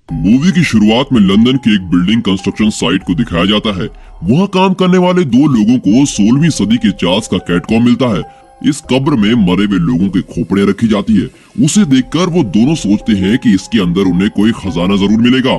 Movie की शुरुआत में लंदन की एक बिल्डिंग कंस्ट्रक्शन साइट को दिखाया जाता है। वहाँ काम करने वाले दो लोगों को 16वीं सदी के चार्ल्स का कैटकॉम मिलता है। इस कब्र में मरे हुए लोगों की खोपड़ियां रखी जाती है। उसे देखकर वो दोनों सोचते हैं कि इसके अंदर उन्हें कोई खजाना जरूर मिलेगा।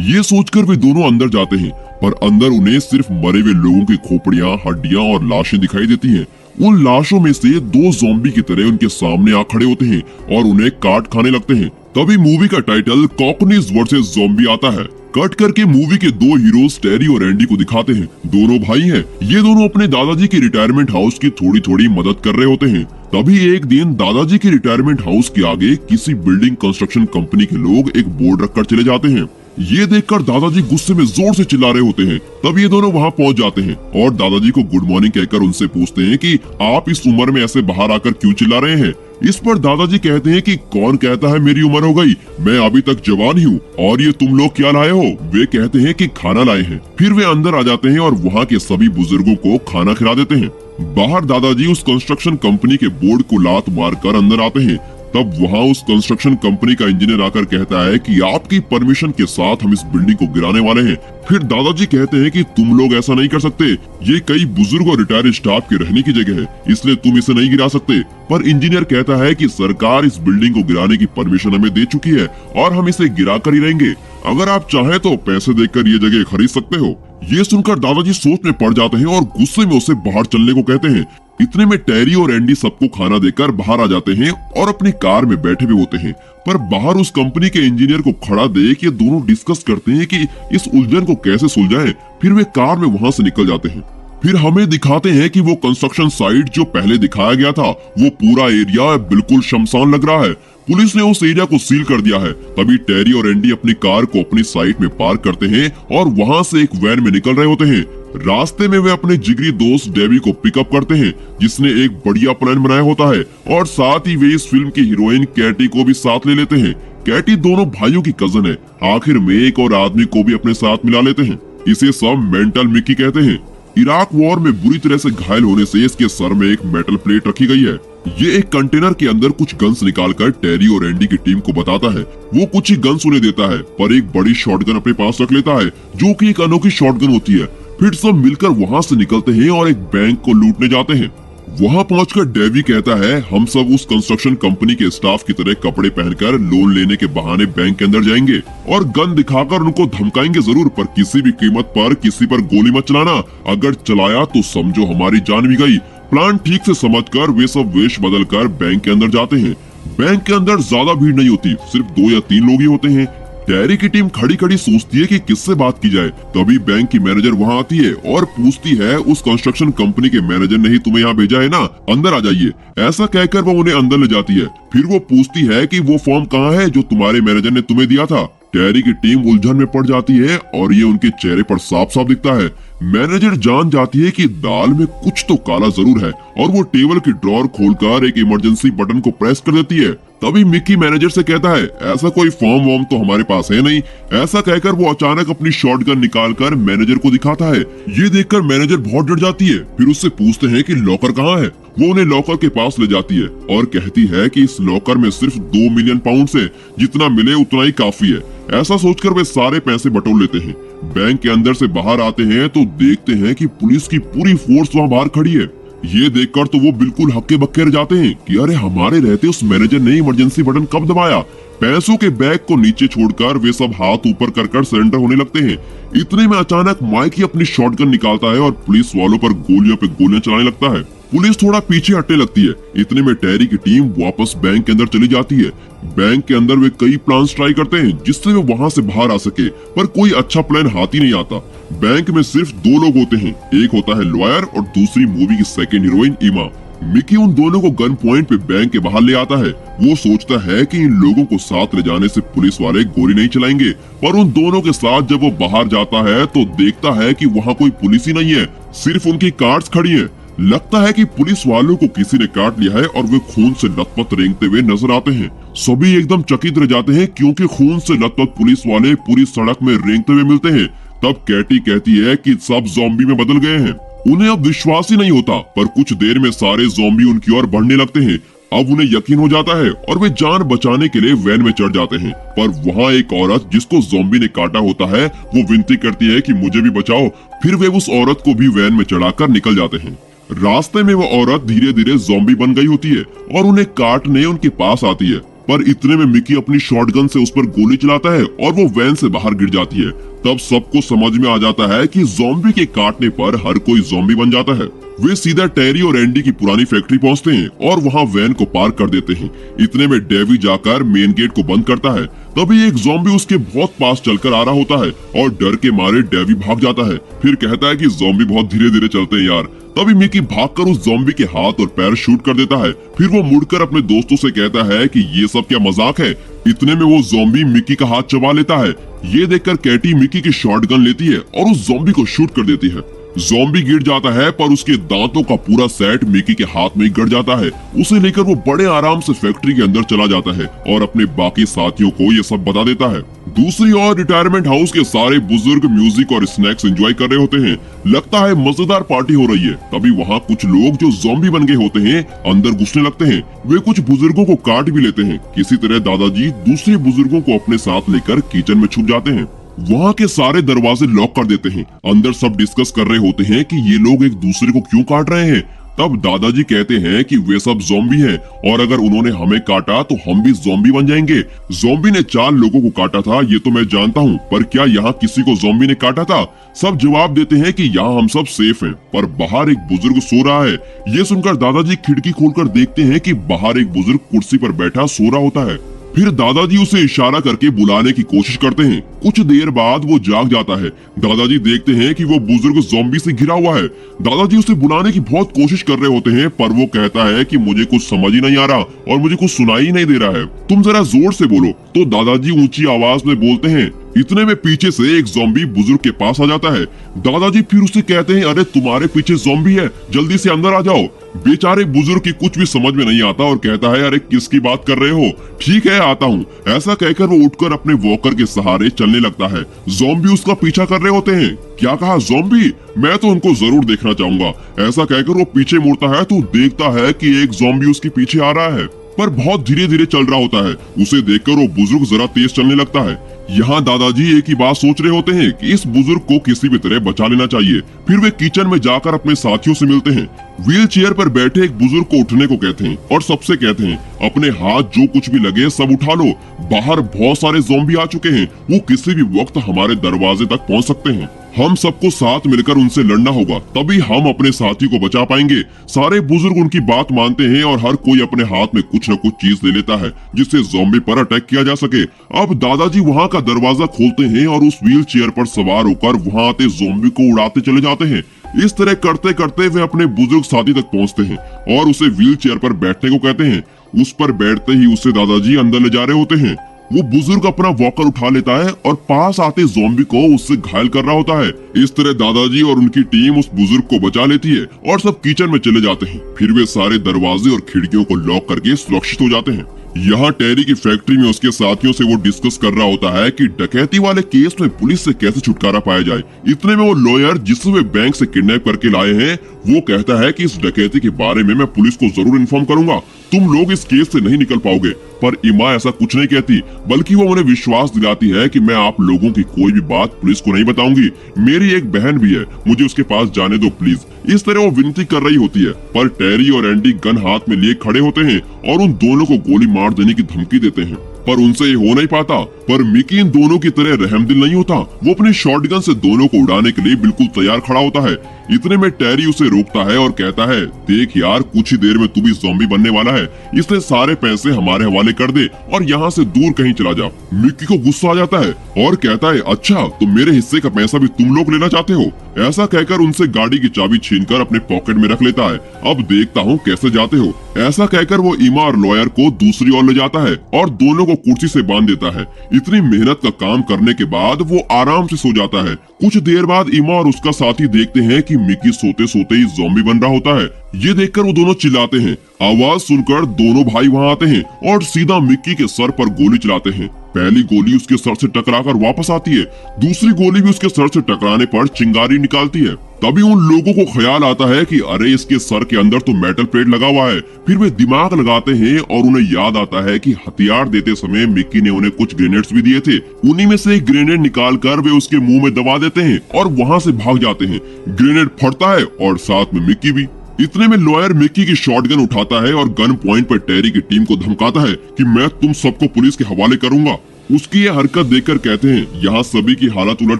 ये सोचकर वे दोनों अंदर जाते हैं, पर अंदर उन्हें सिर्फ मरे हुए लोगों की खोपड़ियां, हड्डियां और लाशें दिखाई देती हैं। उन लाशों में से दो ज़ॉम्बी की तरह उनके सामने आ खड़े होते हैं और उन्हें काट खाने लगते हैं। तभी मूवी का टाइटल कॉकनीज वर्सेस ज़ॉम्बी आता है। कट करके मूवी के दो हीरोज टेरी और एंडी को दिखाते हैं। दोनों भाई हैं। ये दोनों अपने दादाजी की रिटायरमेंट हाउस की थोड़ी थोड़ी मदद कर रहे होते हैं। तभी एक दिन दादाजी के रिटायरमेंट हाउस के आगे किसी बिल्डिंग कंस्ट्रक्शन कंपनी के लोग एक बोर्ड रखकर चले जाते हैं। ये देखकर दादाजी गुस्से में जोर से चिल्ला रहे होते हैं। तब ये दोनों वहाँ पहुँच जाते हैं और दादाजी को गुड मॉर्निंग कहकर उनसे पूछते हैं कि आप इस उम्र में ऐसे बाहर आकर क्यों चिल्ला रहे हैं। इस पर दादाजी कहते हैं कि कौन कहता है मेरी उम्र हो गई, मैं अभी तक जवान ही हूँ। और ये तुम लोग क्या लाए हो? वे कहते हैं कि खाना लाए हैं। फिर वे अंदर आ जाते हैं और वहाँ के सभी बुजुर्गों को खाना खिला देते हैं। बाहर दादाजी उस कंस्ट्रक्शन कंपनी के बोर्ड को लात मारकर अंदर आते हैं। तब वहाँ उस कंस्ट्रक्शन कंपनी का इंजीनियर आकर कहता है कि आपकी परमिशन के साथ हम इस बिल्डिंग को गिराने वाले हैं। फिर दादाजी कहते हैं कि तुम लोग ऐसा नहीं कर सकते, ये कई बुजुर्ग और रिटायर्ड स्टाफ के रहने की जगह है, इसलिए तुम इसे नहीं गिरा सकते। पर इंजीनियर कहता है कि सरकार इस बिल्डिंग को गिराने की परमिशन हमें दे चुकी है और हम इसे गिरा कर ही रहेंगे। अगर आप चाहें तो पैसे देकर ये जगह खरीद सकते हो। ये सुनकर दादाजी सोच में पड़ जाते हैं और गुस्से में उसे बाहर चलने को कहते हैं। इतने में टेरी और एंडी सबको खाना देकर बाहर आ जाते हैं और अपनी कार में बैठे हुए होते हैं। पर बाहर उस कंपनी के इंजीनियर को खड़ा देख ये दोनों डिस्कस करते हैं कि इस उलझन को कैसे सुलझाएं। फिर वे कार में वहां से निकल जाते हैं। फिर हमें दिखाते हैं कि वो कंस्ट्रक्शन साइट जो पहले दिखाया गया था, वो पूरा एरिया बिल्कुल शमशान लग रहा है। पुलिस ने उस एरिया को सील कर दिया है। तभी टेरी और एंडी अपनी कार को अपनी साइट में पार्क करते हैं और वहां से एक वैन में निकल रहे होते हैं। रास्ते में वे अपने जिगरी दोस्त डेवी को पिकअप करते हैं, जिसने एक बढ़िया प्लान बनाया होता है। और साथ ही वे इस फिल्म की हीरोइन कैटी को भी साथ ले लेते हैं। कैटी दोनों भाइयों की कजन है। आखिर में एक और आदमी को भी अपने साथ मिला लेते हैं। इसे सब मेंटल मिकी कहते हैं। इराक वॉर में बुरी तरह से घायल होने से इसके सर में एक मेटल प्लेट रखी गई है। ये एक कंटेनर के अंदर कुछ गन्स निकालकर टेरी और एंडी की टीम को बताता है। वो कुछ ही गन्स उन्हें देता है, पर एक बड़ी शॉटगन अपने पास रख लेता है, जो कि एक अनोखी शॉटगन होती है। फिर सब मिलकर वहाँ से निकलते हैं और एक बैंक को लूटने जाते हैं। वहाँ पहुंचकर डेवी कहता है हम सब उस कंस्ट्रक्शन कंपनी के स्टाफ की तरह कपड़े पहनकर लोन लेने के बहाने बैंक के अंदर जाएंगे और गन दिखाकर उनको धमकाएंगे जरूर, पर किसी भी कीमत पर किसी पर गोली मत चलाना। अगर चलाया तो समझो हमारी जान भी गई। प्लान ठीक से समझकर वे सब वेश बदलकर बैंक के अंदर जाते हैं। बैंक के अंदर ज्यादा भीड़ नहीं होती, सिर्फ 2 या 3 लोग ही होते हैं। टेरी की टीम खड़ी खड़ी सोचती है कि किससे बात की जाए। तभी बैंक की मैनेजर वहाँ आती है और पूछती है उस कंस्ट्रक्शन कंपनी के मैनेजर ने ही तुम्हें यहाँ भेजा है ना, अंदर आ जाइए। ऐसा कहकर वो उन्हें अंदर ले जाती है। फिर वो पूछती है कि वो फॉर्म कहाँ है जो तुम्हारे मैनेजर ने तुम्हें दिया था। टेरी की टीम उलझन में पड़ जाती है और ये उनके चेहरे पर साफ साफ दिखता है। मैनेजर जान जाती है कि दाल में कुछ तो काला जरूर है और वो टेबल की ड्रॉर खोलकर एक इमरजेंसी बटन को प्रेस कर देती है। तभी मिकी मैनेजर से कहता है ऐसा कोई फॉर्म वॉर्म तो हमारे पास है नहीं। ऐसा कहकर वो अचानक अपनी शॉटगन निकालकर मैनेजर को दिखाता है। ये देखकर मैनेजर बहुत डर जाती है। फिर उससे पूछते हैं कि लॉकर कहाँ है। वो उन्हें लॉकर के पास ले जाती है और कहती है कि इस लॉकर में सिर्फ 2 मिलियन पाउंड है, जितना मिले उतना ही काफी है। ऐसा सोचकर वे सारे पैसे बटोर लेते हैं। बैंक के अंदर से बाहर आते हैं तो देखते हैं कि पुलिस की पूरी फोर्स वहाँ बाहर खड़ी है। ये देखकर तो वो बिल्कुल हक्के बक्के रह जाते हैं कि अरे हमारे रहते उस मैनेजर ने इमरजेंसी बटन कब दबाया। पैसों के बैग को नीचे छोड़कर वे सब हाथ ऊपर कर सरेंडर होने लगते हैं। इतने में अचानक माइक ही अपनी शॉटगन निकालता है और पुलिस वालों पर गोलियों पे गोलियां चलाने लगता है। पुलिस थोड़ा पीछे हटने लगती है। इतने में टेरी की टीम वापस बैंक के अंदर चली जाती है। बैंक के अंदर वे कई प्लान्स ट्राई करते हैं जिससे वे वहां से बाहर आ सके, पर कोई अच्छा प्लान हाथ ही नहीं आता। बैंक में सिर्फ 2 लोग होते हैं, एक होता है लॉयर और दूसरी मूवी की सेकेंड हीरोइन इमा। मिकी उन दोनों को गन पॉइंट पे बैंक के बाहर ले आता है। वो सोचता है कि इन लोगों को साथ ले जाने से पुलिस वाले गोली नहीं चलाएंगे, पर उन दोनों के साथ जब वो बाहर जाता है तो देखता है कि वहाँ कोई पुलिस ही नहीं है, सिर्फ उनकी कार्स खड़ी है। लगता है कि पुलिस वालों को किसी ने काट लिया है और वे खून से लथपथ रेंगते हुए नजर आते हैं। सभी एकदम चकित रह जाते हैं क्योंकि खून से लथपथ पुलिस वाले पूरी सड़क में रेंगते हुए मिलते हैं। तब कैटी कहती है कि सब ज़ॉम्बी में बदल गए हैं। उन्हें अब विश्वास ही नहीं होता, पर कुछ देर में सारे ज़ॉम्बी उनकी ओर बढ़ने लगते हैं। अब उन्हें यकीन हो जाता है और वे जान बचाने के लिए वैन में चढ़ जाते हैं। पर वहाँ एक औरत जिसको ज़ॉम्बी ने काटा होता है वो विनती करती है कि मुझे भी बचाओ। फिर वे उस औरत को भी वैन में चढ़ाकर निकल जाते हैं। रास्ते में वो औरत धीरे धीरे ज़ॉम्बी बन गई होती है और उन्हें काटने उनके पास आती है। पर इतने में मिकी अपनी शॉटगन से उस पर गोली चलाता है और वो वैन से बाहर गिर जाती है। तब सबको समझ में आ जाता है कि ज़ॉम्बी के काटने पर हर कोई ज़ॉम्बी बन जाता है। वे सीधा टेरी और एंडी की पुरानी फैक्ट्री पहुंचते हैं और वहां वैन को पार्क कर देते हैं। इतने में डेवी जाकर मेन गेट को बंद करता है। तभी एक ज़ॉम्बी उसके बहुत पास चलकर आ रहा होता है और डर के मारे डेवी भाग जाता है। फिर कहता है कि ज़ॉम्बी बहुत धीरे धीरे चलते हैं यार। तभी मिकी भागकर उस ज़ॉम्बी के हाथ और पैर शूट कर देता है। फिर वो मुड़कर अपने दोस्तों से कहता है कि ये सब क्या मजाक है। इतने में वो ज़ॉम्बी मिकी का हाथ चबा लेता है। ये देखकर कैटी मिकी की शॉटगन लेती है और उस ज़ॉम्बी को शूट कर देती है। ज़ॉम्बी गिर जाता है पर उसके दांतों का पूरा सेट मिकी के हाथ में ही गड़ जाता है। उसे लेकर वो बड़े आराम से फैक्ट्री के अंदर चला जाता है और अपने बाकी साथियों को ये सब बता देता है। दूसरी ओर रिटायरमेंट हाउस के सारे बुजुर्ग म्यूजिक और स्नैक्स एंजॉय कर रहे होते हैं। लगता है मजेदार पार्टी हो रही है। तभी वहाँ कुछ लोग जो ज़ॉम्बी बन गए होते हैं अंदर घुसने लगते हैं। वे कुछ बुजुर्गों को काट भी लेते हैं। किसी तरह दादाजी दूसरे बुजुर्गों को अपने साथ लेकर किचन में छुप जाते हैं। वहाँ के सारे दरवाजे लॉक कर देते हैं। अंदर सब डिस्कस कर रहे होते हैं कि ये लोग एक दूसरे को क्यों काट रहे हैं। तब दादाजी कहते हैं कि वे सब ज़ॉम्बी हैं और अगर उन्होंने हमें काटा तो हम भी ज़ॉम्बी बन जाएंगे। ज़ॉम्बी ने 4 लोगों को काटा था ये तो मैं जानता हूँ, पर क्या यहाँ किसी को ज़ॉम्बी ने काटा था? सब जवाब देते हैं कि यहाँ हम सब सेफ हैं, पर बाहर एक बुजुर्ग सो रहा है। ये सुनकर दादाजी खिड़की खोलकर देखते हैं कि बाहर एक बुजुर्ग कुर्सी पर बैठा सो रहा होता है। फिर दादाजी उसे इशारा करके बुलाने की कोशिश करते हैं। कुछ देर बाद वो जाग जाता है। दादाजी देखते हैं कि वो बुजुर्ग ज़ॉम्बी से घिरा हुआ है। दादाजी उसे बुलाने की बहुत कोशिश कर रहे होते हैं पर वो कहता है कि मुझे कुछ समझ ही नहीं आ रहा और मुझे कुछ सुनाई ही नहीं दे रहा है, तुम जरा जोर से बोलो। तो दादाजी ऊंची आवाज में बोलते हैं। इतने में पीछे से एक ज़ॉम्बी बुजुर्ग के पास आ जाता है। दादाजी फिर उसे कहते हैं, अरे तुम्हारे पीछे ज़ॉम्बी है, जल्दी से अंदर आ जाओ। बेचारे बुजुर्ग की कुछ भी समझ में नहीं आता और कहता है, अरे किसकी बात कर रहे हो? ठीक है आता हूँ। ऐसा कहकर वो उठकर अपने वॉकर के सहारे चलने लगता है। ज़ॉम्बी उसका पीछा कर रहे होते हैं। क्या कहा ज़ॉम्बी? मैं तो उनको जरूर देखना चाहूंगा। ऐसा कहकर वो पीछे मुड़ता है तो देखता है कि एक ज़ॉम्बी उसके पीछे आ रहा है, पर बहुत धीरे धीरे चल रहा होता है। उसे देखकर वो बुजुर्ग जरा तेज चलने लगता है। यहाँ दादाजी एक ही बात सोच रहे होते हैं कि इस बुजुर्ग को किसी भी तरह बचा लेना चाहिए। फिर वे किचन में जाकर अपने साथियों से मिलते हैं। व्हील चेयर पर बैठे एक बुजुर्ग को उठने को कहते हैं और सबसे कहते हैं, अपने हाथ जो कुछ भी लगे सब उठा लो। बाहर बहुत सारे ज़ॉम्बी आ चुके हैं, वो किसी भी वक्त हमारे दरवाजे तक पहुँच सकते हैं। हम सबको साथ मिलकर उनसे लड़ना होगा, तभी हम अपने साथी को बचा पाएंगे। सारे बुजुर्ग उनकी बात मानते हैं और हर कोई अपने हाथ में कुछ न कुछ चीज ले लेता है जिससे ज़ॉम्बी पर अटैक किया जा सके। अब दादाजी वहाँ का दरवाजा खोलते हैं और उस व्हील चेयर पर सवार होकर वहाँ आते ज़ॉम्बी को उड़ाते चले जाते हैं। इस तरह करते करते वे अपने बुजुर्ग साथी तक पहुँचते हैं और उसे व्हील चेयर पर बैठने को कहते हैं। उस पर बैठते ही उसे दादाजी अंदर ले जा रहे होते हैं। वो बुजुर्ग अपना वॉकर उठा लेता है और पास आते ज़ॉम्बी को उससे घायल कर रहा होता है। इस तरह दादाजी और उनकी टीम उस बुजुर्ग को बचा लेती है और सब किचन में चले जाते हैं। फिर वे सारे दरवाजे और खिड़कियों को लॉक करके सुरक्षित हो जाते हैं। यहाँ टेरी की फैक्ट्री में उसके साथियों से वो डिस्कस कर रहा होता है कि डकैती वाले केस में पुलिस से कैसे छुटकारा पाया जाए। इतने में वो लॉयर जिसे वे बैंक से किडनैप करके लाए हैं वो कहता है कि इस डकैती के बारे में मैं पुलिस को जरूर इन्फॉर्म करूंगा, तुम लोग इस केस से नहीं निकल पाओगे। पर इमा ऐसा कुछ नहीं कहती, बल्कि वो उन्हें विश्वास दिलाती है कि मैं आप लोगों की कोई भी बात पुलिस को नहीं बताऊंगी। मेरी एक बहन भी है, मुझे उसके पास जाने दो प्लीज। इस तरह वो विनती कर रही होती है, पर टेरी और एंडी गन हाथ में लिए खड़े होते हैं और उन दोनों को गोली मार देने की धमकी देते हैं। पर उनसे ये हो नहीं पाता। पर मिकी इन दोनों की तरह रहमदिल नहीं होता। वो अपनी शॉटगन से दोनों को उड़ाने के लिए बिल्कुल तैयार खड़ा होता है। इतने में टेरी उसे रोकता है और कहता है, देख यार, कुछ ही देर में तू भी ज़ॉम्बी बनने वाला है, इसलिए सारे पैसे हमारे हवाले कर दे और यहाँ से दूर कहीं चला जा। मिकी को गुस्सा आ जाता है और कहता है, अच्छा तो मेरे हिस्से का पैसा भी तुम लोग लेना चाहते हो? ऐसा कहकर उनसे गाड़ी की चाबी छीनकर अपने पॉकेट में रख लेता है। अब देखता हूँ कैसे जाते हो। ऐसा कहकर वो इमा और लॉयर को दूसरी ओर ले जाता है और दोनों को कुर्सी से बांध देता है। इतनी मेहनत का काम करने के बाद वो आराम से सो जाता है। कुछ देर बाद इमा और उसका साथी देखते हैं कि मिकी सोते सोते ही ज़ॉम्बी बन रहा होता है। ये देखकर वो दोनों चिल्लाते हैं। आवाज सुनकर दोनों भाई वहाँ आते हैं और सीधा मिकी के सर पर गोली चलाते हैं। पहली गोली उसके सर से टकराकर वापस आती है, दूसरी गोली भी उसके सर से टकराने पर चिंगारी निकालती है। तभी उन लोगों को ख्याल आता है कि अरे इसके सर के अंदर तो मेटल प्लेट लगा हुआ है। फिर वे दिमाग लगाते हैं और उन्हें याद आता है कि हथियार देते समय मिक्की ने उन्हें कुछ ग्रेनेड्स भी दिए थे। उन्हीं में से एक ग्रेनेड निकालकर वे उसके मुंह में दबा देते हैं और वहां से भाग जाते हैं। ग्रेनेड फटता है और साथ में मिक्की भी। इतने में लॉयर मिक्की की शॉटगन उठाता है और गन पॉइंट पर टेरी की टीम को धमकाता है कि मैं तुम सबको पुलिस के हवाले करूंगा। उसकी ये हरकत देखकर कहते हैं यहाँ सभी की हालत उलट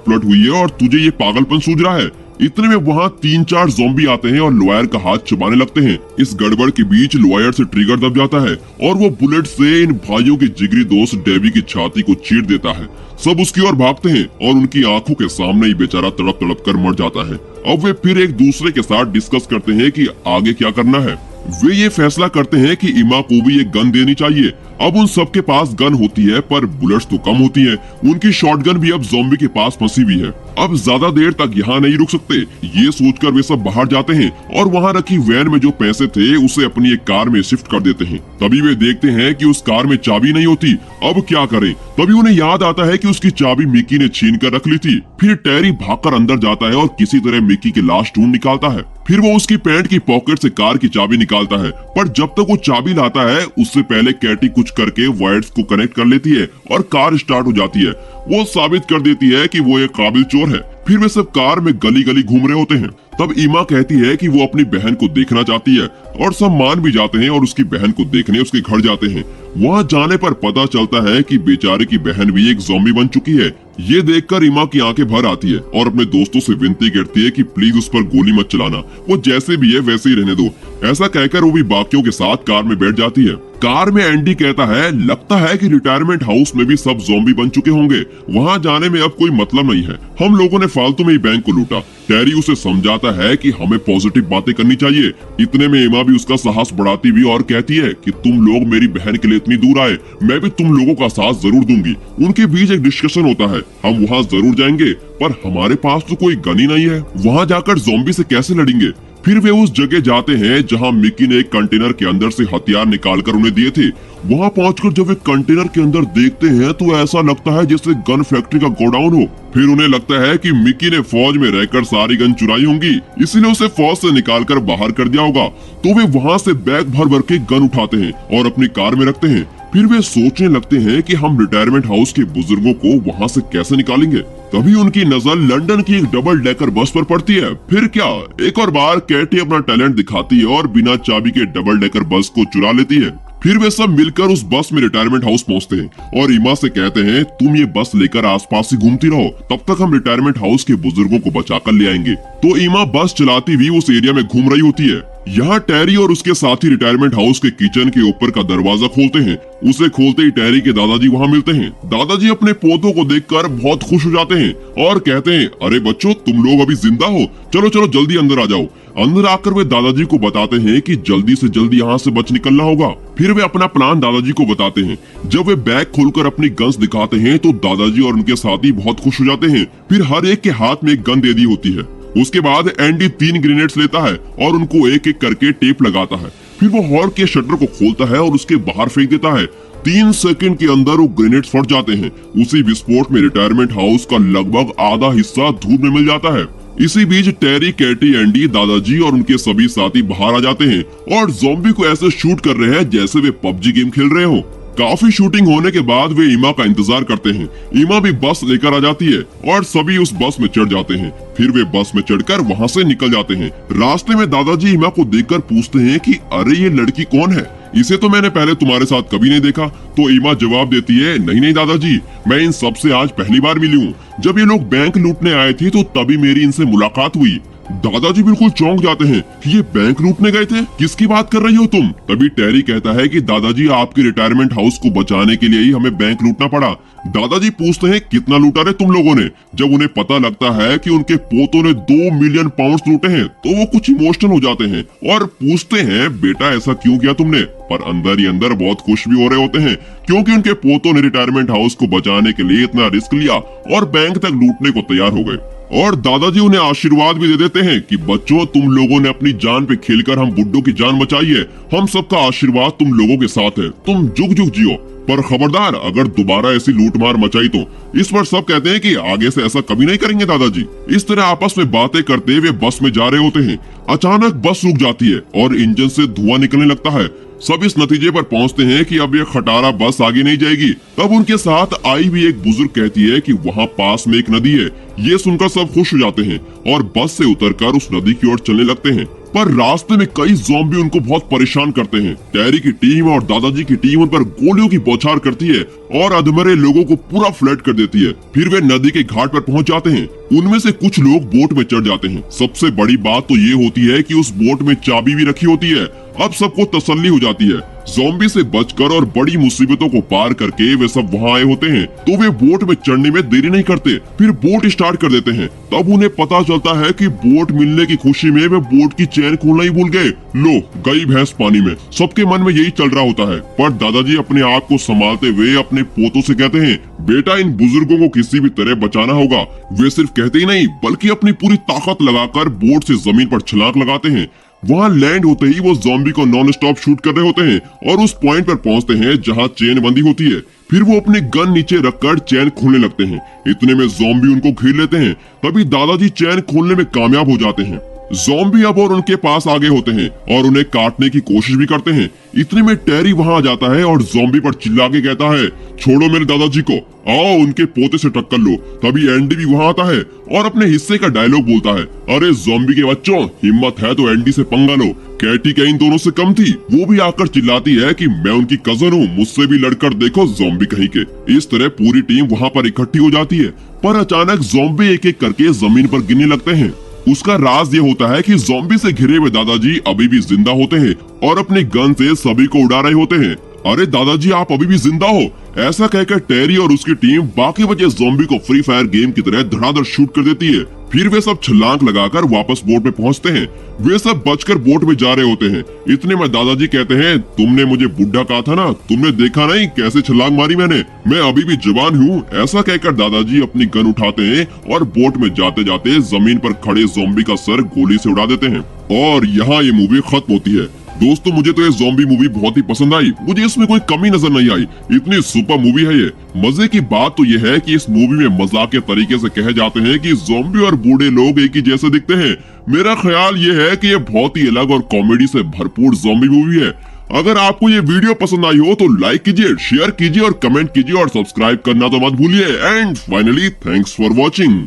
पुलट हुई है और तुझे ये पागलपन सूझ रहा है। इतने में वहाँ 3-4 ज़ॉम्बी आते हैं और लॉयर का हाथ चबाने लगते हैं। इस गड़बड़ के बीच लॉयर से ट्रिगर दब जाता है और वो बुलेट से इन भाइयों के जिगरी दोस्त डेवी की छाती को चीर देता है। सब उसकी ओर भागते हैं और उनकी आंखों के सामने ही बेचारा तड़प तड़प कर मर जाता है। अब वे फिर एक दूसरे के साथ डिस्कस करते हैं कि आगे क्या करना है। वे ये फैसला करते हैं कि इमा को भी एक गन देनी चाहिए। अब उन सबके पास गन होती है पर बुलेट्स तो कम होती हैं। उनकी शॉटगन भी अब ज़ॉम्बी के पास फंसी हुई है। अब ज्यादा देर तक यहाँ नहीं रुक सकते, ये सोचकर वे सब बाहर जाते हैं और वहाँ रखी वैन में जो पैसे थे उसे अपनी एक कार में शिफ्ट कर देते हैं। तभी वे देखते हैं कि उस कार में चाबी नहीं होती। अब क्या करें? तभी उन्हें याद आता है कि उसकी चाबी मिक्की ने छीन कर रख ली थी। फिर टेरी भागकर अंदर जाता है और किसी तरह मिक्की की लाश ढूंढ निकालता है। फिर वो उसकी पैंट की पॉकेट से कार की चाबी निकालता है, पर जब तक वो चाबी लाता है उससे पहले कैटी कुछ करके वायर्स को कनेक्ट कर लेती है और कार स्टार्ट हो जाती है। वो साबित कर देती है कि वो एक काबिल चोर है। फिर वे सब कार में गली गली घूम रहे होते हैं। तब ईमा कहती है कि वो अपनी बहन को देखना चाहती है और सब मान भी जाते हैं और उसकी बहन को देखने उसके घर जाते हैं। वहाँ जाने पर पता चलता है कि बेचारे की बहन भी एक ज़ॉम्बी बन चुकी है। ये देखकर ईमा की आंखें भर आती है और अपने दोस्तों से विनती करती है कि प्लीज उस पर गोली मत चलाना, वो जैसे भी है वैसे ही रहने दो। ऐसा कहकर वो भी बाकियों के साथ कार में बैठ जाती है। कार में एंडी कहता है लगता है कि रिटायरमेंट हाउस में भी सब ज़ॉम्बी बन चुके होंगे, वहाँ जाने में अब कोई मतलब नहीं है, हम लोगों ने फालतू में ही बैंक को लूटा। टेरी उसे समझाता है कि हमें पॉजिटिव बातें करनी चाहिए। इतने में ईमा भी उसका साहस बढ़ाती हुई और कहती है कि तुम लोग मेरी बहन के लिए इतनी दूर आए, मैं भी तुम लोगों का साथ जरूर दूंगी। उनके बीच एक डिस्कशन होता है, हम वहाँ जरूर जाएंगे पर हमारे पास तो कोई गन ही नहीं है, वहाँ जाकर ज़ॉम्बी से कैसे लड़ेंगे। फिर वे उस जगह जाते हैं जहां मिक्की ने एक कंटेनर के अंदर से हथियार निकालकर उन्हें दिए थे। वहां पहुंचकर जब वे कंटेनर के अंदर देखते हैं तो ऐसा लगता है जैसे गन फैक्ट्री का गोडाउन हो। फिर उन्हें लगता है कि मिक्की ने फौज में रहकर सारी गन चुराई होंगी, इसीलिए उसे फौज से निकालकर बाहर कर दिया होगा। तो वे वहां से बैग भर भर के गन उठाते हैं और अपनी कार में रखते हैं। फिर वे सोचने लगते हैं कि हम रिटायरमेंट हाउस के बुजुर्गों को वहां से कैसे निकालेंगे। तभी उनकी नजर लंदन की एक डबल डेकर बस पर पड़ती है। फिर क्या, एक और बार कैटी अपना टैलेंट दिखाती है और बिना चाबी के डबल डेकर बस को चुरा लेती है। फिर वे सब मिलकर उस बस में रिटायरमेंट हाउस पहुंचते हैं और ईमा से कहते हैं तुम ये बस लेकर आसपास ही घूमती रहो, तब तक हम रिटायरमेंट हाउस के बुजुर्गों को बचाकर ले आएंगे। तो ईमा बस चलाती हुई उस एरिया में घूम रही होती है। यहाँ टेरी और उसके साथी रिटायरमेंट हाउस के किचन के ऊपर का दरवाजा खोलते हैं। उसे खोलते ही टेरी के दादाजी वहाँ मिलते हैं। दादाजी अपने पोतों को देखकर बहुत खुश हो जाते हैं और कहते हैं अरे बच्चों, तुम लोग अभी जिंदा हो, चलो चलो जल्दी अंदर आ जाओ। अंदर आकर वे दादाजी को बताते हैं कि जल्दी से जल्दी यहाँ से बच निकलना होगा। फिर वे अपना प्लान दादाजी को बताते हैं। जब वे बैग खोलकर अपनी गन्स दिखाते हैं तो दादाजी और उनके साथी बहुत खुश हो जाते हैं। फिर हर एक के हाथ में एक गन दे दी होती है। उसके बाद एंडी 3 ग्रेनेड्स लेता है और उनको एक एक करके टेप लगाता है। फिर वो हॉल के शटर को खोलता है और उसके बाहर फेंक देता है। 3 सेकंड के अंदर वो ग्रेनेड्स फट जाते हैं। उसी विस्फोट में रिटायरमेंट हाउस का लगभग आधा हिस्सा धूल में मिल जाता है। इसी बीच टेरी, कैटी, एंडी, दादाजी और उनके सभी साथी बाहर आ जाते हैं और ज़ॉम्बी को ऐसे शूट कर रहे हैं जैसे वे पबजी गेम खेल रहे हो। काफी शूटिंग होने के बाद वे ईमा का इंतजार करते हैं। ईमा भी बस लेकर आ जाती है और सभी उस बस में चढ़ जाते हैं। फिर वे बस में चढ़कर वहाँ से निकल जाते हैं। रास्ते में दादाजी ईमा को देखकर पूछते हैं कि अरे ये लड़की कौन है, इसे तो मैंने पहले तुम्हारे साथ कभी नहीं देखा। तो ईमा जवाब देती है नहीं नहीं दादाजी, मैं इन सब से आज पहली बार मिली हूँ। जब ये लोग बैंक लूटने आए थे तो तभी मेरी इनसे मुलाकात हुई। दादाजी बिल्कुल चौंक जाते हैं कि ये बैंक लूटने गए थे, किसकी बात कर रही हो तुम। तभी टेरी कहता है कि दादाजी आपके रिटायरमेंट हाउस को बचाने के लिए ही हमें बैंक लूटना पड़ा। दादाजी पूछते हैं कितना लूटा रे तुम लोगों ने। जब उन्हें पता लगता है कि उनके पोतों ने 2 मिलियन पाउंड्स लूटे हैं तो वो कुछ इमोशनल हो जाते हैं और पूछते हैं बेटा ऐसा क्यों किया तुमने। पर अंदर ही अंदर बहुत खुश भी हो रहे होते हैं क्योंकि उनके पोतों ने रिटायरमेंट हाउस को बचाने के लिए इतना रिस्क लिया और बैंक तक लूटने को तैयार हो गए। और दादाजी उन्हें आशीर्वाद भी दे देते हैं कि बच्चों, तुम लोगों ने अपनी जान पे खेलकर हम बुड्ढों की जान बचाई है, हम सबका आशीर्वाद तुम लोगों के साथ है, तुम जुग जुग जियो। पर खबरदार अगर दोबारा ऐसी लूटमार मचाई तो। इस पर सब कहते हैं कि आगे से ऐसा कभी नहीं करेंगे दादाजी। इस तरह आपस में बातें करते हुए बस में जा रहे होते हैं। अचानक बस रुक जाती है और इंजन से धुआं निकलने लगता है। सब इस नतीजे पर पहुंचते हैं कि अब ये खटारा बस आगे नहीं जाएगी। तब उनके साथ आई हुई एक बुजुर्ग कहती है कि वहाँ पास में एक नदी है। ये सुनकर सब खुश हो जाते हैं और बस से उतरकर उस नदी की ओर चलने लगते हैं। पर रास्ते में कई ज़ॉम्बी उनको बहुत परेशान करते हैं। टैरी की टीम और दादाजी की टीम उन पर गोलियों की बौछार करती है और अधमरे लोगों को पूरा फ्लैट कर देती है। फिर वे नदी के घाट पर पहुंच जाते हैं। उनमें से कुछ लोग बोट में चढ़ जाते हैं। सबसे बड़ी बात तो ये होती है कि उस बोट में चाबी भी रखी होती है। अब सबको तसल्ली हो जाती है। ज़ॉम्बी से बचकर और बड़ी मुसीबतों को पार करके वे सब वहाँ आए होते हैं, तो वे बोट में चढ़ने में देरी नहीं करते। फिर बोट स्टार्ट कर देते हैं। तब उन्हें पता चलता है कि बोट मिलने की खुशी में वे बोट की चैन खोलना ही भूल गए। लो गई भैंस पानी में। सबके मन में यही चल रहा होता है। पर दादाजी अपने आप को संभालते हुए अपने पोतों से कहते हैं, बेटा इन बुजुर्गों को किसी भी तरह बचाना होगा। वे सिर्फ कहते ही नहीं बल्कि अपनी पूरी ताकत लगाकर बोट से जमीन पर छलांग लगाते हैं। वहाँ लैंड होते ही वो ज़ॉम्बी को नॉन स्टॉप शूट कर रहे होते हैं और उस पॉइंट पर पहुंचते हैं जहाँ चेन बंदी होती है। फिर वो अपने गन नीचे रखकर चैन खोलने लगते हैं। इतने में ज़ॉम्बी उनको घेर लेते हैं। तभी दादाजी चैन खोलने में कामयाब हो जाते हैं। ज़ॉम्बी अब और उनके पास आगे होते हैं और उन्हें काटने की कोशिश भी करते हैं। इतने में टैरी वहाँ आ जाता है और ज़ॉम्बी पर चिल्ला के कहता है, छोड़ो मेरे दादाजी को, आओ उनके पोते से टक्कर लो। तभी एंडी भी वहाँ आता है और अपने हिस्से का डायलॉग बोलता है, अरे ज़ॉम्बी के बच्चों, हिम्मत है तो एंडी से पंगा लो। कैटी क्या इन दोनों से कम थी? वो भी आकर चिल्लाती है कि मैं उनकी कजन हूँ, मुझसे भी लड़कर देखो ज़ॉम्बी कहीं के। इस तरह पूरी टीम वहाँ पर इकट्ठी हो जाती है। पर अचानक ज़ॉम्बी एक एक करके जमीन पर गिरने लगते हैं। उसका राज ये होता है कि ज़ॉम्बी से घिरे हुए दादाजी अभी भी जिंदा होते हैं और अपने गन से सभी को उड़ा रहे होते हैं। अरे दादाजी आप अभी भी जिंदा हो, ऐसा कहकर टैरी और उसकी टीम बाकी बचे ज़ॉम्बी को फ्री फायर गेम की तरह धड़ाधड़ शूट कर देती है। फिर वे सब छलांग लगाकर वापस बोट में पहुंचते हैं। वे सब बचकर बोट में जा रहे होते हैं। इतने में दादाजी कहते हैं, तुमने मुझे बुढ़ा कहा था ना, तुमने देखा नहीं कैसे छलांग मारी मैंने, मैं अभी भी जवान हूँ। ऐसा कहकर दादाजी अपनी गन उठाते हैं और बोट में जाते जाते जमीन पर खड़े ज़ॉम्बी का सर गोली से उड़ा देते हैं। और यहाँ ये मूवी खत्म होती है। दोस्तों मुझे तो ये ज़ॉम्बी मूवी बहुत ही पसंद आई। मुझे इसमें कोई कमी नजर नहीं आई। इतनी सुपर मूवी है ये। मजे की बात तो ये है कि इस मूवी में मजाक के तरीके से कहे जाते हैं कि ज़ॉम्बी और बूढ़े लोग एक ही जैसे दिखते हैं। मेरा ख्याल ये है कि ये बहुत ही अलग और कॉमेडी से भरपूर ज़ॉम्बी मूवी है। अगर आपको ये वीडियो पसंद आई हो तो लाइक कीजिए, शेयर कीजिए और कमेंट कीजिए और सब्सक्राइब करना तो मत भूलिए। And finally thanks for watching.